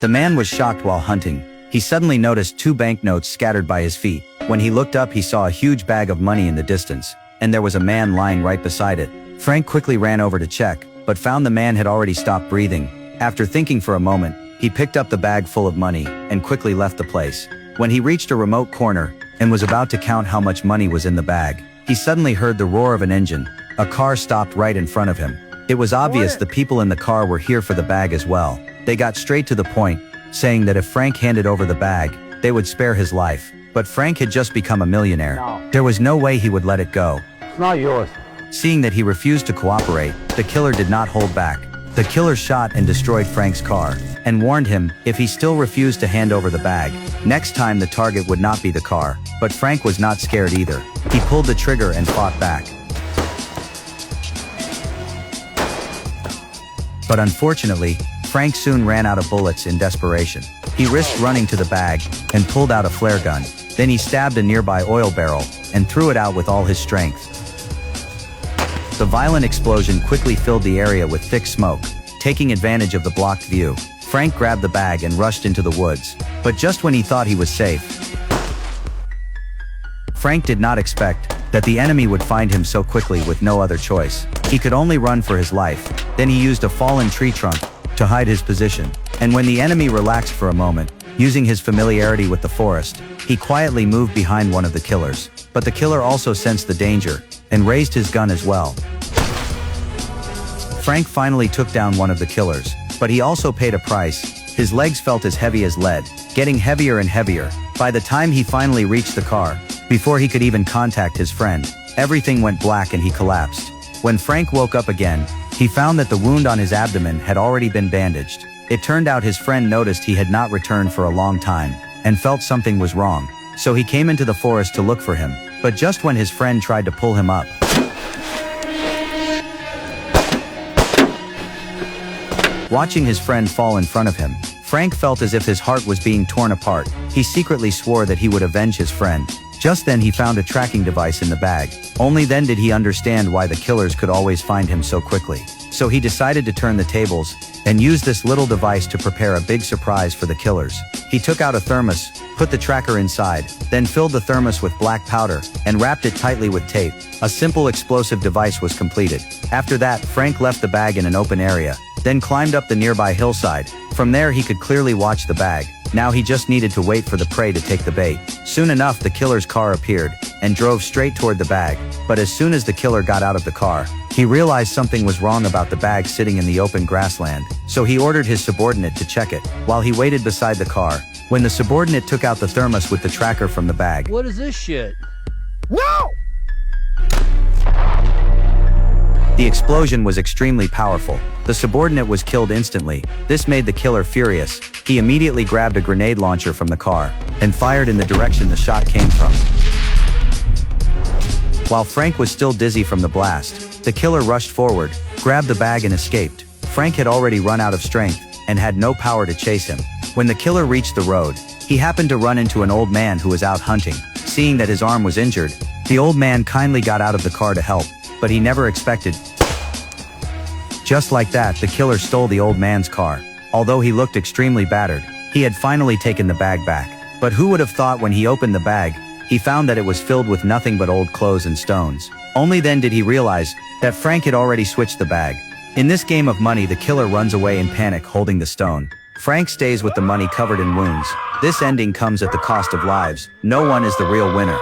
The man was shocked while hunting. He suddenly noticed 2 banknotes scattered by his feet. When he looked up, he saw a huge bag of money in the distance, and there was a man lying right beside it. Frank quickly ran over to check, but found the man had already stopped breathing. After thinking for a moment, he picked up the bag full of money and quickly left the place. When he reached a remote corner and was about to count how much money was in the bag, he suddenly heard the roar of an engine. A car stopped right in front of him. It was obvious the people in the car were here for the bag as well. They got straight to the point, saying that if Frank handed over the bag, they would spare his life. But Frank had just become a millionaire. There was no way he would let it go. It's not yours. Seeing that he refused to cooperate, the killer did not hold back. The killer shot and destroyed Frank's car, and warned him, if he still refused to hand over the bag, next time the target would not be the car. But Frank was not scared either. He pulled the trigger and fought back. But unfortunately, Frank soon ran out of bullets in desperation. He risked running to the bag and pulled out a flare gun. Then he stabbed a nearby oil barrel and threw it out with all his strength. The violent explosion quickly filled the area with thick smoke. Taking advantage of the blocked view, Frank grabbed the bag and rushed into the woods. But just when he thought he was safe, Frank did not expect that the enemy would find him so quickly with no other choice. He could only run for his life. Then he used a fallen tree trunk to hide his position. And when the enemy relaxed for a moment, using his familiarity with the forest, he quietly moved behind one of the killers. But the killer also sensed the danger and raised his gun as well. Frank finally took down one of the killers, but he also paid a price. His legs felt as heavy as lead, getting heavier and heavier. By the time he finally reached the car, before he could even contact his friend, everything went black and he collapsed. When Frank woke up again, he found that the wound on his abdomen had already been bandaged. It turned out his friend noticed he had not returned for a long time, and felt something was wrong. So he came into the forest to look for him, but just when his friend tried to pull him up, watching his friend fall in front of him, Frank felt as if his heart was being torn apart. He secretly swore that he would avenge his friend. Just then he found a tracking device in the bag. Only then did he understand why the killers could always find him so quickly. So he decided to turn the tables, and use this little device to prepare a big surprise for the killers. He took out a thermos, put the tracker inside, then filled the thermos with black powder, and wrapped it tightly with tape. A simple explosive device was completed. After that, Frank left the bag in an open area, then climbed up the nearby hillside. From there he could clearly watch the bag. Now he just needed to wait for the prey to take the bait. Soon enough the killer's car appeared, and drove straight toward the bag. But as soon as the killer got out of the car, he realized something was wrong about the bag sitting in the open grassland. So he ordered his subordinate to check it, while he waited beside the car. When the subordinate took out the thermos with the tracker from the bag, What is this shit? No! the explosion was extremely powerful. The subordinate was killed instantly. This made the killer furious. He immediately grabbed a grenade launcher from the car, and fired in the direction the shot came from. While Frank was still dizzy from the blast, the killer rushed forward, grabbed the bag and escaped. Frank had already run out of strength, and had no power to chase him. When the killer reached the road, he happened to run into an old man who was out hunting. Seeing that his arm was injured, the old man kindly got out of the car to help, but he never expected. Just like that, the killer stole the old man's car. Although he looked extremely battered, he had finally taken the bag back. But who would have thought when he opened the bag, he found that it was filled with nothing but old clothes and stones. Only then did he realize that Frank had already switched the bag. In this game of money, the killer runs away in panic holding the stone. Frank stays with the money covered in wounds. This ending comes at the cost of lives. No one is the real winner.